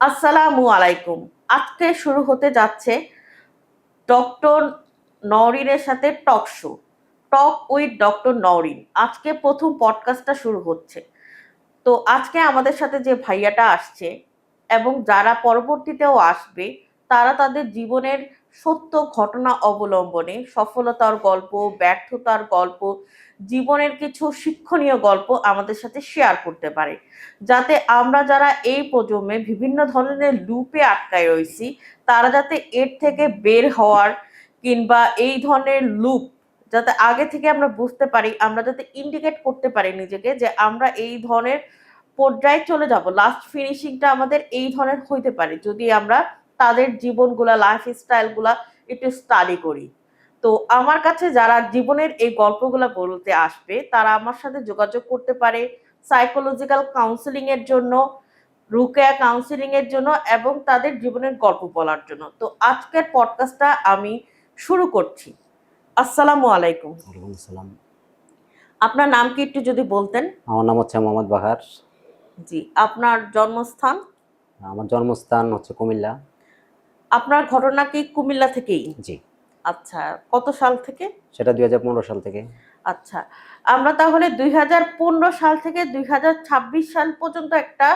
আসসালামু আলাইকুম। আজকে শুরু হতে যাচ্ছে ডক্টর নওরিনের সাথে talk show, talk with doctor Nowrin. আজকে প্রথম পডকাস্টটা শুরু হচ্ছে। তো আজকে আমাদের সাথে যে ভাইয়াটা আসছে এবং যারা পরবর্তীতেও আসবে, তারা তাদের জীবনের সত্য ঘটনা অবলম্বনে সফলতার গল্প, ব্যর্থতার গল্প, জীবনের কিছু শিক্ষণীয় গল্প আমাদের সাথে শেয়ার করতে পারে, যাতে আমরা যারা এই প্রজন্মে বিভিন্ন ধরনের লুপে আটকায় রয়েছি, তারা যাতে এর থেকে বের হওয়ার কিংবা এই ধরনের লুপ যাতে আগে থেকে আমরা বুঝতে পারি, আমরা যাতে ইন্ডিকেট করতে পারি নিজেকে যে আমরা এই ধরনের পর্যায়ে চলে যাব, লাস্ট ফিনিশিংটা আমাদের এই ধরনের হইতে পারে যদি আমরা তাদের জীবনগুলা, লাইফ স্টাইলগুলা একটু স্টাডি করি। তো আমার কাছে যারা জীবনের এই গল্পগুলা বলতে আসবে, তারা আমার সাথে যোগাযোগ করতে পারে সাইকোলজিক্যাল কাউন্সিলিং এর জন্য, রুকেয়া কাউন্সিলিং এর জন্য এবং তাদের জীবনের গল্প বলার জন্য। তো আজকের পডকাস্টটা আমি শুরু করছি। আসসালামু আলাইকুম। ওয়ালাইকুম আসসালাম। আপনার নাম কি একটু যদি বলতেন? আমার নাম হচ্ছে মোহাম্মদ বাহার। জি। আপনার জন্মস্থান? আমার জন্মস্থান হচ্ছে কুমিল্লা। আপনার ঘটনা কি কুমিল্লা থেকেই? জি। আচ্ছা, কত সাল থেকে? সেটা 2015 সাল থেকে। আচ্ছা, আমরা তাহলে 2015 সাল থেকে 2026 সাল পর্যন্ত একটা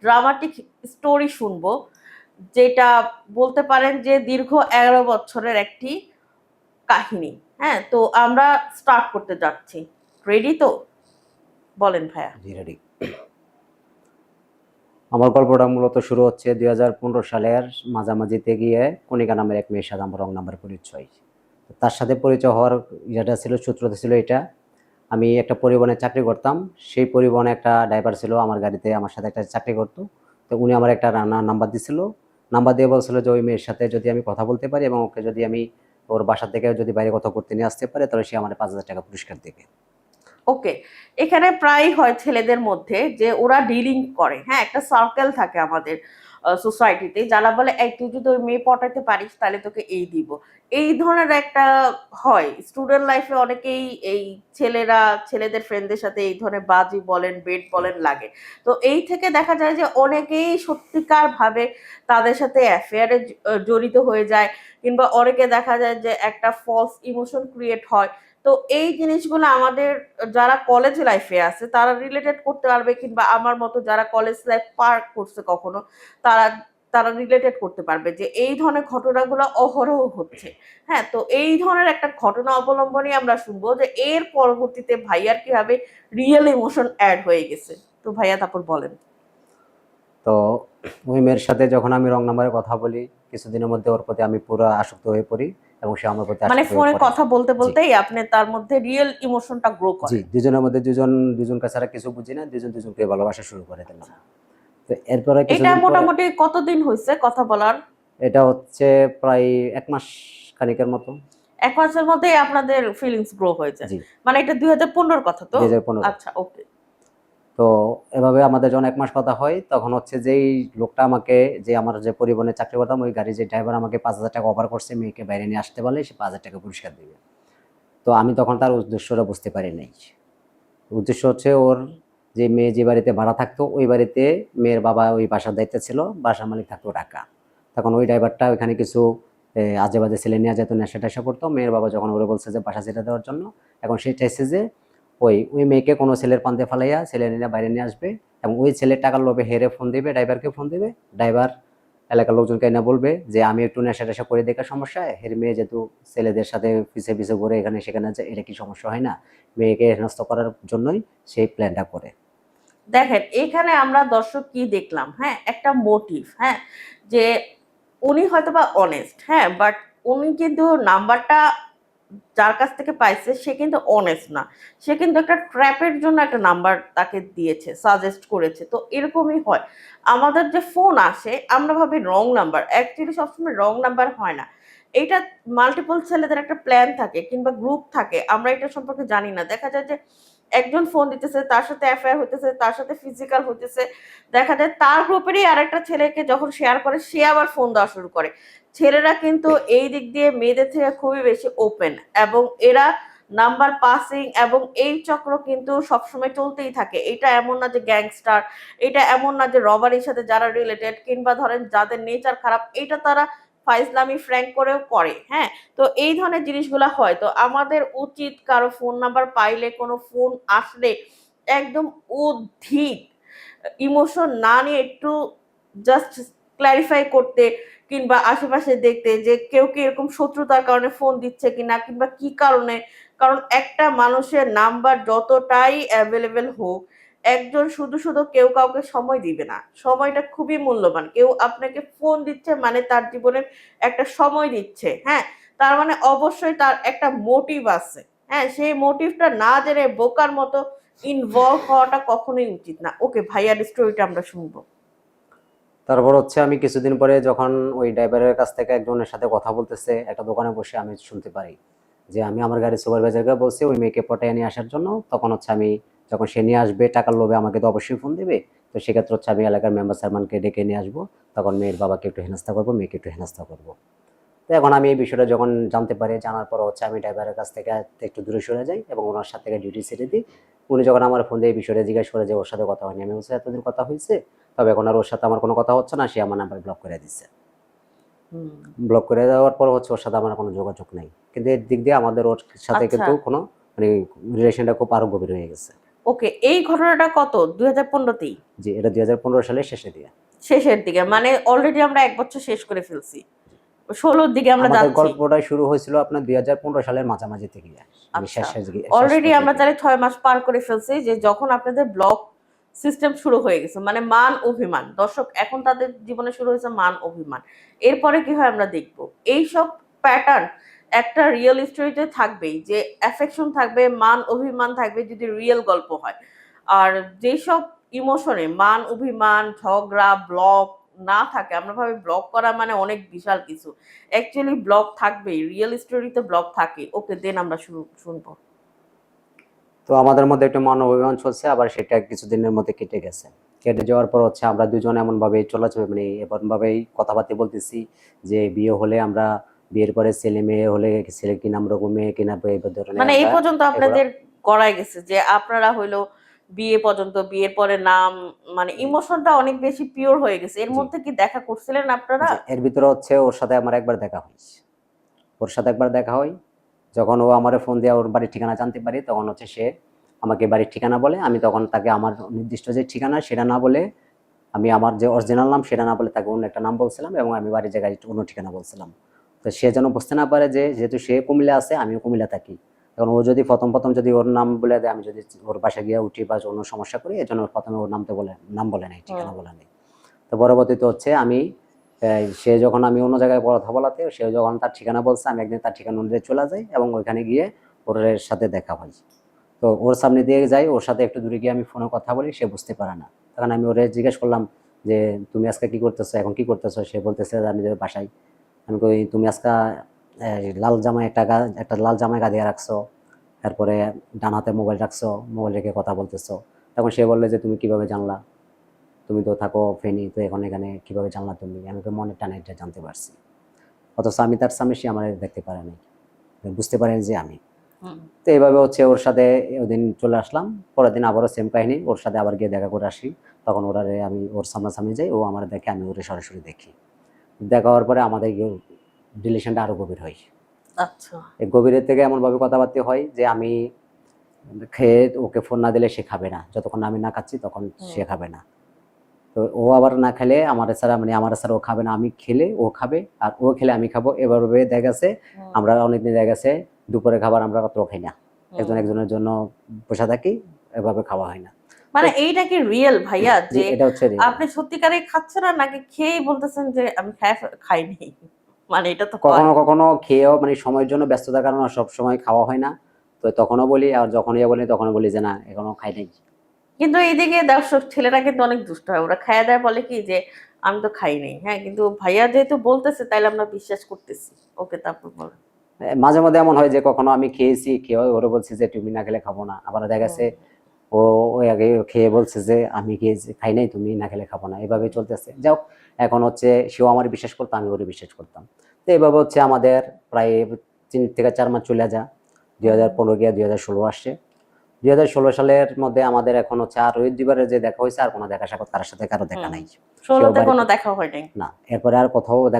ড্রামাটিক স্টোরি শুনবো, যেটা বলতে পারেন যে দীর্ঘ 11 বছরের একটি কাহিনী। হ্যাঁ, তো আমরা স্টার্ট করতে যাচ্ছি। রেডি তো? বলেন ভাইয়া। জি, রেডি। আমার গল্পটা মূলত শুরু হচ্ছে 2015 সালের মাঝামাঝিতে গিয়ে কণিকা নামের এক মেয়ের সাথে আমার রং নাম্বার পরিচয়। তার সাথে পরিচয় হওয়ার যেটা ছিল, সূত্রটা ছিল এটা: আমি একটা পরিবহনে চাকরি করতাম। সেই পরিবহনে একটা ড্রাইভার ছিল আমার গাড়িতে, আমার সাথে একটা চাকরি করতো। তো উনি আমার একটা নাম্বার দিছিল। নাম্বার দিয়ে বলছিল যে ওই মেয়ের সাথে যদি আমি কথা বলতে পারি এবং ওকে যদি আমি ওর বাসা থেকে যদি বাইরে কথা করতে নিয়ে আসতে পারে, তাহলে সে আমার 5,000 টাকা পুরস্কার দেবে। ওকে, এখানে প্রায় হয় ছেলেদের মধ্যে যে ওরা ডিলিং করে। হ্যাঁ, একটা সার্কেল থাকে আমাদের সোসাইটিতে, যারা বলে এই তুই যদি ওই মেয়ে পটাইতে পারিস তাহলে তোকে এই দিব। এই ধরনের একটা হয় স্টুডেন্ট লাইফে, অনেকেই এই ছেলেরা ছেলেদের ফ্রেন্ডদের সাথে এই ধরনের বাজি বলেন, বেট বলেন লাগে। তো এই থেকে দেখা যায় যে অনেকেই সত্যিকার ভাবে তাদের সাথে অ্যাফেয়ারে জড়িত হয়ে যায়, কিংবা অনেকে দেখা যায় যে একটা ফলস ইমোশন ক্রিয়েট হয়। তো এই জিনিসগুলো আমাদের যারা কলেজ লাইফে আছে তারা রিলেটেড করতে পারবে, কিংবা আমার মতো যারা কলেজ লাইফ পার করছে কখনো, তারা তারা রিলেটেড করতে পারবে যে এই ধরনের ঘটনাগুলো অহরহ হচ্ছে। হ্যাঁ, তো এই ধরনের একটা ঘটনা অবলম্বনে আমরা শুনবো যে এর পরবর্তীতে ভাইয়ার কিভাবে রিয়েল ইমোশন অ্যাড হয়ে গেছে। তো ভাইয়া তারপর বলেন। তো ওই মেয়ের সাথে যখন আমি রং নাম্বারে কথা বলি, কিছুদিনের মধ্যে ওর প্রতি আমি পুরো আসক্ত হয়ে পড়ি এবং সে আমার প্রতি মানে আসক্ত হয়ে ফোনে পড়ে। কথা বলতে জি, বলতেই আপনি তার মধ্যে রিয়েল ইমোশনটা গ্রো জি। করেন। দুজনের মধ্যে দুজনকে ছাড়া কিছু বুঝি না। দুজন দুজনকে ভালোবাসা শুরু করে দিলাম। তো এরপরে এটা কিছুদিন পরে মোটামুটি কতদিন হয়েছে কথা বলার? এটা হচ্ছে প্রায় 1 মাস খানিকের মতো। ১ মাসের মধ্যেই আপনাদের ফিলিংস গ্রো হয়ে যায়। জি, মানে এটা ২০১৫ কথা তো? 2015। আচ্ছা, ওকে। তো এভাবে আমাদের যখন 1 মাস কথা হয়, তখন হচ্ছে যেই লোকটা আমাকে, যে আমার যে পরিবহনে চাকরি করতাম, ওই গাড়ির যে ড্রাইভার আমাকে 5,000 টাকা অফার করছে মেয়েকে বাইরে নিয়ে আসতে পারলে সে 5,000 টাকা পুরস্কার দিবে। তো আমি তখন তার উদ্দেশ্যটা বুঝতে পারি নাই। উদ্দেশ্য হচ্ছে ওর যে মেয়ে যে বাড়িতে ভাড়া থাকতো, ওই বাড়িতে মেয়ের বাবা ওই বাসার দায়িত্বে ছিল, বাসার মালিক থাকতো ঢাকা। তখন ওই ড্রাইভারটা ওইখানে কিছু আজে বাজে ছেলে নিয়ে যেত, নেশা টেশা করতো। মেয়ের বাবা যখন ওরে বলছে যে বাসা ছেড়ে দেওয়ার জন্য, এখন সে চাইছে যে ওই মেয়েকে কোনো ছেলের পান্তে ফালাইয়া ছেলে নিয়ে বাইরে নিয়ে আসবে এবং ওই ছেলের টাকার লোভে হেরে ফোন দিবে, ড্রাইভারকে ফোন দিবে। ড্রাইভার এলাকার লোকজনকে এনে বলবে যে আমি একটু নেশা টেশা করে দেখা সমস্যা, হের মেয়ে যেহেতু ছেলেদের সাথে পিছে পিছে ঘুরে এখানে সেখানে যায়, এটা কি সমস্যা হয় না? মেয়েকে হেনস্থ করার জন্যই সেই প্ল্যানটা করে। দেখেন এখানে আমরা দর্শক কি দেখলাম, হ্যাঁ, একটা মোটিভ, হ্যাঁ, যে উনি হয়তোবা অনেস্ট, হ্যাঁ, বাট উনি কিন্তু নাম্বারটা যার কাছ থেকে পাইছে সে কিন্তু অনেস্ট না। সে কিন্তু একটা ট্র্যাপের জন্য একটা নাম্বার তাকে দিয়েছে, সাজেস্ট করেছে। তো এরকমই হয়, আমাদের যে ফোন আসে আমরা ভাবি রং নাম্বার, অ্যাকচুয়ালি সবসময় রং নাম্বার হয় না। এটা মাল্টিপল ছেলেদের একটা প্ল্যান থাকে কিংবা গ্রুপ থাকে, আমরা এটা সম্পর্কে জানি না। দেখা যায় যে একজন ফোন দিতেছে, তার সাথে অ্যাফেয়ার হইতেছে, তার সাথে ফিজিক্যাল হইতেছে। দেখা যায় তার গ্রুপেরই আরেকটা ছেলেকে যখন শেয়ার করে, সে আবার ফোন দেওয়া শুরু করে। ছেলেরা কিন্তু এই দিক দিয়ে মেয়েদের থেকে খুবই বেশি ওপেন, এবং এরা নাম্বার পাসিং, এবং এই চক্র কিন্তু সবসময় চলতেই থাকে। এটা এমন না যে গ্যাংস্টার, এটা এমন না যে রবারির সাথে যারা রিলেটেড কিংবা ধরেন যাদের নেচার খারাপ, এটা তারা ফাইজলামি ফ্র্যাঙ্ক করেও করে। হ্যাঁ, তো এই ধরনের জিনিসগুলো হয়। তো আমাদের উচিত কারো ফোন নাম্বার পাইলে, কোনো ফোন আসলে একদম অধিক ইমোশন না নিয়ে একটু জাস্ট ক্ল্যারিফাই করতে, কিংবা আশেপাশে দেখতে যে কেউ কি এরকম শত্রুতার কারণে ফোন দিচ্ছে কিনা, কিংবা কি কারণে। কারণ একটা মানুষের নাম্বার যতটাই অ্যাভেলেবেল হোক, একজন শুধু শুধু কেউ কাউকে সময় দিবে না। সময়টা খুবই মূল্যবান। কেউ আপনাকে ফোন দিচ্ছে মানে তার জীবনের একটা সময় দিচ্ছে। হ্যাঁ, তার মানে অবশ্যই তার একটা মোটিভ আছে। হ্যাঁ, সেই মোটিভটা না জেনে বোকার মতো ইনভলভ হওয়াটা কখনোই উচিত না। ওকে, ভাইয়ার স্টোরিটা আমরা শুনবো। তারপর হচ্ছে আমি কিছুদিন পরে যখন ওই ড্রাইভারের কাছ থেকে একজনের সাথে কথা বলতেছে একটা দোকানে বসে, আমি শুনতে পারি যে আমি আমার গাড়ির সুপারভাইজারকে বলছি ওই মেয়েকে পটায় নিয়ে আসার জন্য। তখন হচ্ছে আমি যখন সে নিয়ে আসবে টাকার লোভে আমাকে তো অবশ্যই ফোন দেবে। তো সেক্ষেত্রে হচ্ছে আমি এলাকার মেম্বার সারমানকে ডেকে নিয়ে আসবো, তখন মেয়ের বাবাকে একটু হেনস্থা করবো, মেয়েকে একটু হেনস্থা করবো। তো এখন আমি এই বিষয়টা যখন জানতে পারি, জানার পর হচ্ছে আমি ড্রাইভারের কাছ থেকে একটু দূরে সরে যাই এবং ওনার সাথে থেকে ডিউটি ছেড়ে দিই। উনি যখন আমার ফোন দিয়ে এই বিষয়টা জিজ্ঞাসা করে যে ওর সাথে কথা হয়নি, আমি বলছি এতদিন কথা হয়েছে, তবে এখন আর ওর সাথে আমার কোনো কথা হচ্ছে না, সে আমার নাম্বার ব্লক করে দিচ্ছে। ব্লক করে দেওয়ার পর হচ্ছে ওর সাথে আমার কোনো যোগাযোগ নেই, কিন্তু এর দিক দিয়ে আমাদের ওর সাথে আচ্ছা, কিন্তু কোনো মানে রিলেশনটা খুব আরো গভীর হয়ে গেছে। ওকে। এই ঘটনাটা কত 2015তেই? জি, এটা 2015 সালের শেষে দিয়ে। শেষের দিকে, মানে অলরেডি আমরা 1 বছর শেষ করে ফেলছি, 16র দিকে আমরা আমাদের যাচ্ছি। গল্পটা শুরু হয়েছিল আপনার 2015 সালের মাঝামাঝি থেকে, আমি আচ্ছা, শেষ অলরেডি আমরা পর্যায়ে। তাহলে 6 মাস পার করে ফেলছি, যে যখন আপনাদের ব্লক সিস্টেম শুরু হয়ে গেছে, মানে মান অভিমান। দর্শক, এখন তাদের জীবনে শুরু হয়েছে মান অভিমান। এরপরে কি হয় আমরা দেখবো। এইসব প্যাটার্ন একটা রিয়েল স্টোরিতে থাকবেই, যে অ্যাফেকশন থাকবে, মান অভিমান থাকবে, যদি রিয়েল গল্প হয়। আর যেসব ইমোশনে মান অভিমান, ঝগড়া, ব্লক না থাকে, আমরা ভাবে ব্লক করা মানে অনেক বিশাল কিছু। অ্যাকচুয়ালি ব্লক থাকবেই, রিয়েল স্টোরিতে ব্লক থাকে। ওকে, দেন আমরা শুনবো। তো আমাদের মধ্যে একটা মান অভিমান চলছে, আবার সেটা কিছুদিনের মধ্যে কেটে গেছে। কেটে যাওয়ার পর হচ্ছে আমরা দুজন এমন ভাবে চলাচল মানে এমন ভাবেই কথাবার্তা বলতেছি যে বিয়ে হলে আমরা, বিয়ের পরে ছেলে মেয়ে হলে ছেলে কি নাম রাখবো, মেয়ে কি নাম, এই ধরনের মানে এই আমরা পর্যন্ত এগুলা। আপনাদের গড়ায় গেছে যে আপনারা হইলো বিয়ে পর্যন্ত, বিয়ের পরে নাম, মানে ইমোশনটা অনেক বেশি পিওর হয়ে গেছে। এর জি মধ্যে কি দেখা করছিলেন আপনারা? জি, এর ভিতরে হচ্ছে ওর সাথে আমার একবার দেখা হয়েছে। ওর সাথে একবার দেখা হয়, যখন ও আমার ফোন দিয়ে ওর বাড়ির ঠিকানা জানতে পারি, তখন হচ্ছে সে আমাকে বাড়ির ঠিকানা বলে। আমি তখন তাকে আমার নির্দিষ্ট যে ঠিকানা সেটা না বলে, আমি আমার যে অরিজিনাল নাম সেটা না বলে তাকে অন্য একটা নাম বলছিলাম, এবং আমি বাড়ির জায়গায় অন্য ঠিকানা বলছিলাম। তো সে যেন বুঝতে না পারে যে যেহেতু সে কুমিল্লা আছে, আমিও কুমিল্লা থাকি। এখন ও যদি প্রথম প্রথম যদি ওর নাম বলে দেয়, আমি যদি ওর বাসায় গিয়ে উঠি বা অন্য সমস্যা করি, এজন্য প্রথমে ওর নাম বলে নাই, ঠিকানা বলে নাই। তো পরবর্তীতে হচ্ছে আমি সে যখন আমি অন্য জায়গায় কথা বলাতে সে যখন তার ঠিকানা বলছে, আমি একদিন তার ঠিকানা অনুযায়ী চলে যাই এবং ওইখানে গিয়ে ওর সাথে দেখা হয়। তো ওর সামনে দিয়ে যাই, ওর সাথে একটু দূরে গিয়ে আমি ফোনে কথা বলি, সে বুঝতে পারে না। তখন আমি ওরে জিজ্ঞেস করলাম যে তুমি আজকে কি করতেছো, এখন কি করতেছো? সে বলতেছে যে আমি যে বাসায়। আমি কই তুমি আজকে লাল জামায় একটা লাল জামায় গা দিয়ে রাখছো, তারপরে ডান হাতে মোবাইল রাখছো, মোবাইল রেখে কথা বলতেছো। তখন সে বললে যে তুমি কিভাবে জানলা, তুমি তো থাকো ফেনী, তো এখন এখানে কিভাবে জানলা তুমি? আমি তো মনের টানে এটা জানতে পারছি। অথচ আমি তার সামনে, সে আমার দেখতে পারে নাই, বুঝতে পারেন যে আমি। তো এইভাবে হচ্ছে ওর সাথে ওদিন চলে আসলাম। পরের দিন আবারও সেম কাহিনী, ওর সাথে আবার গিয়ে দেখা করে আসি। তখন ওরারে আমি ওর সামনাসামনি যাই, ও আমার দেখে, আমি ওরে সরাসরি দেখি। দেখা হওয়ার পরে আমাদের রিলেশনটা আরো গভীর হয়। আচ্ছা, এই গভীরের থেকে এমনভাবে কথাবার্তা হয় যে আমি খেয়ে ওকে ফোন না দিলে সে খাবে না, যতক্ষণ আমি না খাচ্ছি তখন সে খাবে না। তো ও আবার না খেলে আমার ছাড়া, মানে আমার ছাড়া ও খাবে না, আমি খেলে ও খাবে, আর ও খেলে আমি খাবো। এভাবে দেখা গেছে আমরা অনেকদিন দেখা গেছে দুপুরে খাবার আমরা রাত্রেও খাই না, একজন একজনের জন্য বসে থাকি, এভাবে খাওয়া হয় না। মানে এইটা কি রিয়েল ভাইয়া, জি, যে এটা হচ্ছে real। আপনি সত্যিকারে খাচ্ছেন না, নাকি খেয়েই বলতেছেন যে আমি খাইনি? মানে এটা তো হয়। কখনো কখনো খেয়েও মানে সময়ের জন্য ব্যস্ততার কারণে সব সময় খাওয়া হয় না। তো তখনও বলি, আর যখনই বলি তখনও বলি যে না এখনো খাই নাই। কিন্তু এইদিকে দর্শক, ছেলেরা কিন্তু অনেক দুষ্ট হয়। ওরা খায়া দেয়, বলে কি যে আমি তো খাই নাই। হ্যাঁ, কিন্তু ভাইয়া যেহেতু বলতেছে, তাইলে আমরা বিশ্বাস করতেছি। ওকে, তারপর বলেন। মাঝে মধ্যে এমন হয় যে কখনো আমি খেয়েছি, খেয়ে ওরে বলছি যে তুমি না খেলে খাবো না, আবার দেখা গেছে ও ওই আগে খেয়ে বলছে যে আমি খেয়েছি, খাই নাই, তুমি না খেলে খাবো না। এভাবে চলতেছে। যাও, এখন হচ্ছে সেও আমার বিশ্বাস করতো, আমি ওরে বিশ্বাস করতাম। তো এইভাবে হচ্ছে আমাদের প্রায় 3 থেকে 4 মাস চলে যা। 2015 গিয়ে 2016 আসছে। 2016 সালের মধ্যে আমাদের এখন হচ্ছে আর ওই দুইবারের যে দেখা হয়েছে আর কোনো দেখা সাক্ষাৎ তার সাথে কারো দেখা নাই। 16তে কোনো দেখা হয় নাই। না, এরপরে আর কোথাও দেখা